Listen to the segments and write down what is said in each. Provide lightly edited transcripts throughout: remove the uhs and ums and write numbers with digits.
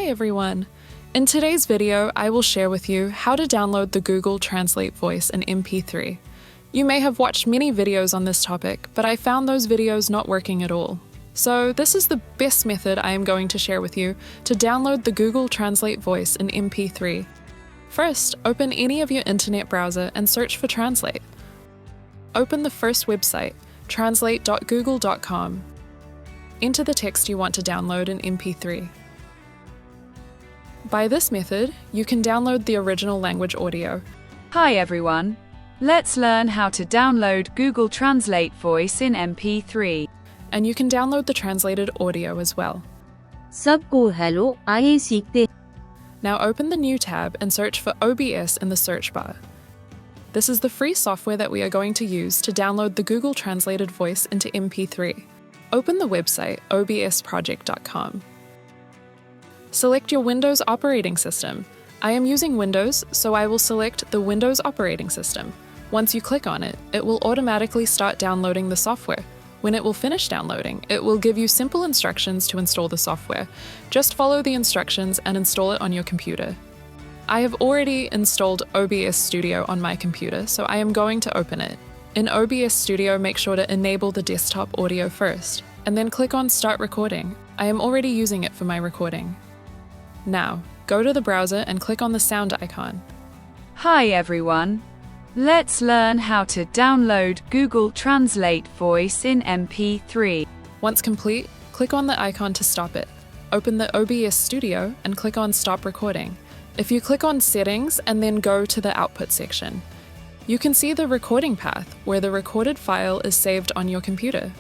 Hi everyone! In today's video, I will share with you how to download the Google Translate voice in MP3. You may have watched many videos on this topic, but I found those videos not working at all. So this is the best method I am going to share with you to download the Google Translate voice in MP3. First, open any of your internet browser and search for Translate. Open the first website, translate.google.com. Enter the text you want to download in MP3. By this method, you can download the original language audio. Hi everyone! Let's learn how to download Google Translate voice in MP3. And you can download the translated audio as well. सबको hello, आइए सीखते। Now open the new tab and search for OBS in the search bar. This is the free software that we are going to use to download the Google Translated voice into MP3. Open the website obsproject.com. Select your Windows operating system. I am using Windows, so I will select the Windows operating system. Once you click on it, it will automatically start downloading the software. When it will finish downloading, it will give you simple instructions to install the software. Just follow the instructions and install it on your computer. I have already installed OBS Studio on my computer, so I am going to open it. In OBS Studio, make sure to enable the desktop audio first, and then click on Start Recording. I am already using it for my recording. Now, go to the browser and click on the sound icon. Hi everyone! Let's learn how to download Google Translate voice in MP3. Once complete, click on the icon to stop it. Open the OBS Studio and click on Stop Recording. If you click on Settings and then go to the Output section, you can see the recording path where the recorded file is saved on your computer.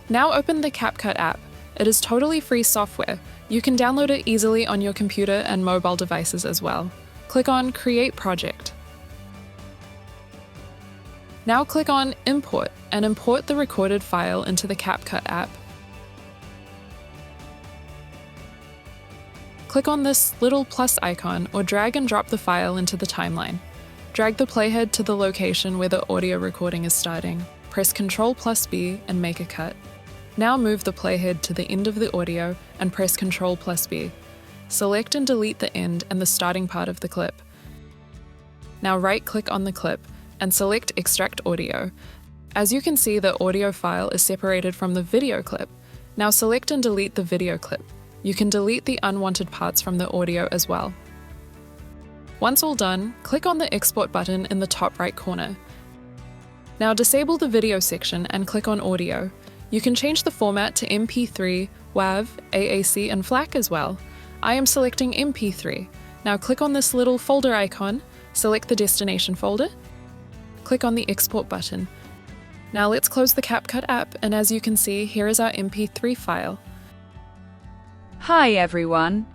Now open the CapCut app. It is totally free software. You can download it easily on your computer and mobile devices as well. Click on Create Project. Now click on Import and import the recorded file into the CapCut app. Click on this little plus icon or drag and drop the file into the timeline. Drag the playhead to the location where the audio recording is starting. Press Ctrl+B and make a cut. Now move the playhead to the end of the audio and press Ctrl+B. Select and delete the end and the starting part of the clip. Now right-click on the clip and select Extract Audio. As you can see, the audio file is separated from the video clip. Now select and delete the video clip. You can delete the unwanted parts from the audio as well. Once all done, click on the Export button in the top right corner. Now disable the video section and click on Audio. You can change the format to MP3, WAV, AAC and FLAC as well. I am selecting MP3. Now click on this little folder icon, select the destination folder, click on the Export button. Now let's close the CapCut app, and as you can see, here is our MP3 file. Hi everyone!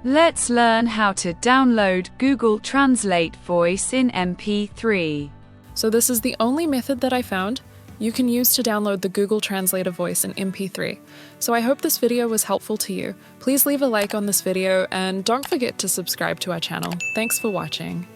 Let's learn how to download Google Translate voice in MP3. So this is the only method that I found you can use to download the Google Translator voice in MP3. So I hope this video was helpful to you. Please leave a like on this video and don't forget to subscribe to our channel. Thanks for watching.